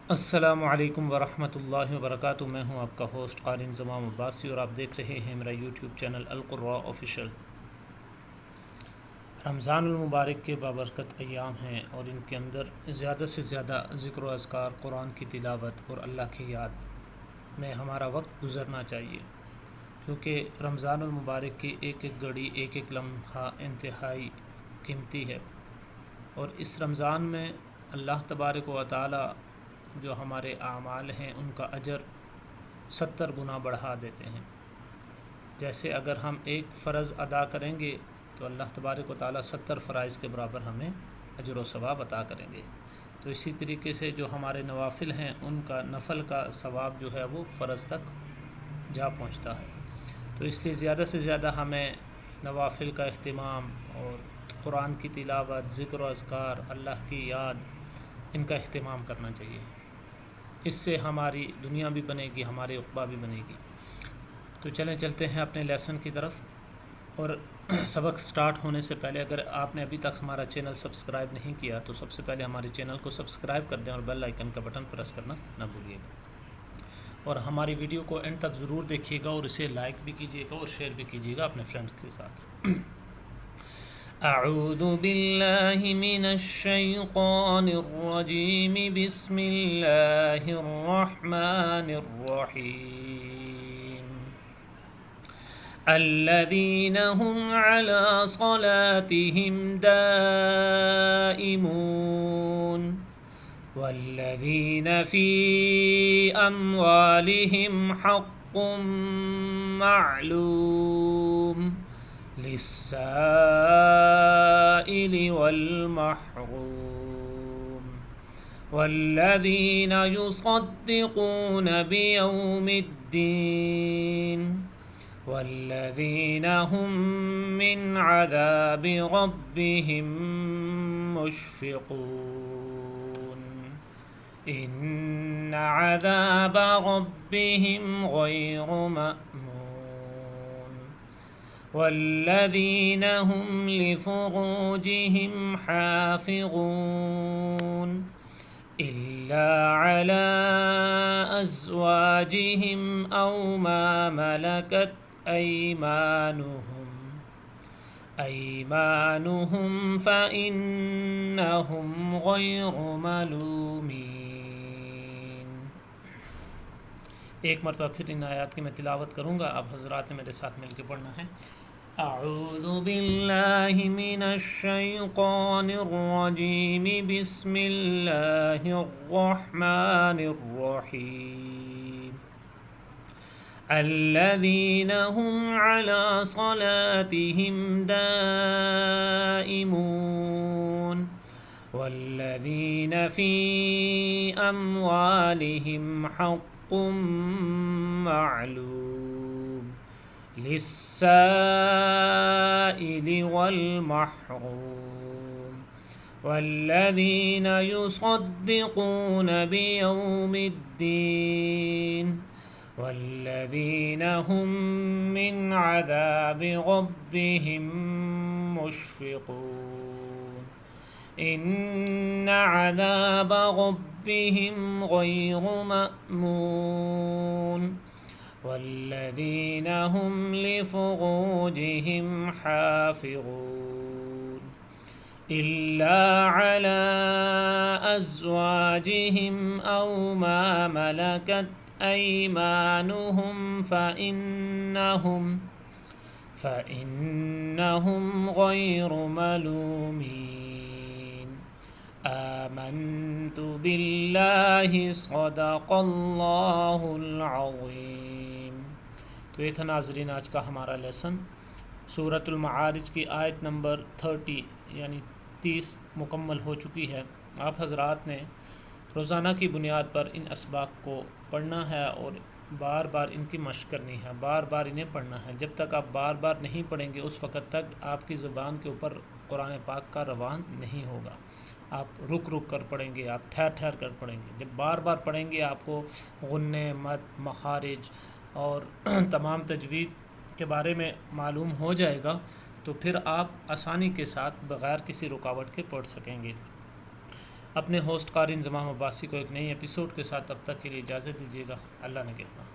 अस्सलामु अलैकुम वरहमतुल्लाहि वबरकातुहू। मैं हूं आपका होस्ट क़ारी ज़माम अब्बासी और आप देख रहे हैं मेरा यूट्यूब चैनल अल क़ुर्रा ऑफ़िशियल। रमज़ानुल मुबारक के बाबरकत अय्याम हैं और इनके अंदर ज़्यादा से ज़्यादा ज़िक्र व अज़कार, कुरान की तिलावत और अल्लाह की याद में हमारा वक्त गुज़रना चाहिए, क्योंकि रमज़ानुल मुबारक की एक एक घड़ी, एक एक लम्हा इंतहाई कीमती है। और इस रमज़ान में अल्लाह तबारक व तआला जो हमारे आमाल हैं उनका अजर 70 गुना बढ़ा देते हैं। जैसे अगर हम एक फ़र्ज़ अदा करेंगे तो अल्लाह तबारक व तआला 70 फ़राइज़ के बराबर हमें अजर व सवाब अता करेंगे। तो इसी तरीके से जो हमारे नवाफिल हैं उनका नफ़ल का सवाब जो है वो फ़र्ज़ तक जा पहुँचता है। तो इसलिए ज़्यादा से ज़्यादा हमें नवाफिल का अहतमाम और कुरान की तिलावत, ज़िक्र व अज़कार, अल्लाह की याद, इनका अहतमाम करना चाहिए। इससे हमारी दुनिया भी बनेगी, हमारी उक़बा भी बनेगी। तो चलें चलते हैं अपने लेसन की तरफ। और सबक स्टार्ट होने से पहले अगर आपने अभी तक हमारा चैनल सब्सक्राइब नहीं किया तो सबसे पहले हमारे चैनल को सब्सक्राइब कर दें और बेल आइकन का बटन प्रेस करना ना भूलिएगा। और हमारी वीडियो को एंड तक ज़रूर देखिएगा और इसे लाइक भी कीजिएगा और शेयर भी कीजिएगा अपने फ्रेंड्स के साथ। अऊज़ु बिल्लाहि मिनश शैतानिर रजीम, बिस्मिल्लाहिर रहमानिर रहीम। अल्लज़ीना हुम अला सलातिहिम दाइमून वल्लज़ीना फ़ी अम्वालिहिम हक़्क़ुम माअलूम लिस्साइलि वल महरूम वल्लज़ीना युसद्दिक़ून बियौमिद्दीन वल्लज़ीना हुम मिन अज़ाबि रब्बिहिम मुश्फ़िक़ून इन्न अज़ाब रब्बिहिम गैरु मअमून वल्लज़ीना हुम लिफ़ुरूजिहिम हाफ़िज़ून इल्ला अला अज़वाजिहिम औ मा मलकत अयमानुहुम फ़इन्नहुम गैरु मलूमीन। एक मरतबा फिर इन आयात की मैं तिलावत करूँगा, आप हज़रात ने मेरे साथ मिलकर पढ़ना है। अऊज़ु बिल्लाहि मिनश शैतानिर रजीम, बिस्मिल्लाहिर रहमानिर रहीम। अल्लज़ीना हुम अला सलातिहिम दाइमून वल्लज़ीना फ़ी अम्वालिहिम हक़्क़ुम माअलूम लिस्साइलि वल महरूम वल्लज़ीना युसद्दिक़ून बियौमिद्दीन वल्लज़ीना हुम मिन अज़ाबि रब्बिहिम मुश्फ़िक़ून इन्न अज़ाब रब्बिहिम गैरु मअमून वल्लज़ीना हुम लिफ़ुरूजिहिम हाफ़िज़ून इल्ला अला अज़वाजिहिम औ मा मलकत अयमानुहुम फ़इन्नहुम गैरु मलूमीन। आमन्तु बिल्लाहि सदक़ल्लाहुल अज़ीम। तो ये था नाज़रीन आज का हमारा लेसन। सूरतुल मआरिज की आयत नंबर 30 यानी 30 मुकम्मल हो चुकी है। आप हज़रात ने रोज़ाना की बुनियाद पर इन असबाक को पढ़ना है और बार बार इनकी मशक़ करनी है, बार बार इन्हें पढ़ना है। जब तक आप बार बार नहीं पढ़ेंगे उस वक़्त तक आपकी ज़बान के ऊपर कुरान पाक का रवान नहीं होगा। आप रुक रुक कर पढ़ेंगे, आप ठहर ठहर कर पढ़ेंगे। जब बार बार पढ़ेंगे आपको गुन्ने, मद, मखारिज और तमाम तजवीद के बारे में मालूम हो जाएगा, तो फिर आप आसानी के साथ बग़ैर किसी रुकावट के पढ़ सकेंगे। अपने होस्ट कार इंजमाम अब्बासी को एक नई एपिसोड के साथ अब तक के लिए इजाज़त दीजिएगा। अल्लाह ने कहना।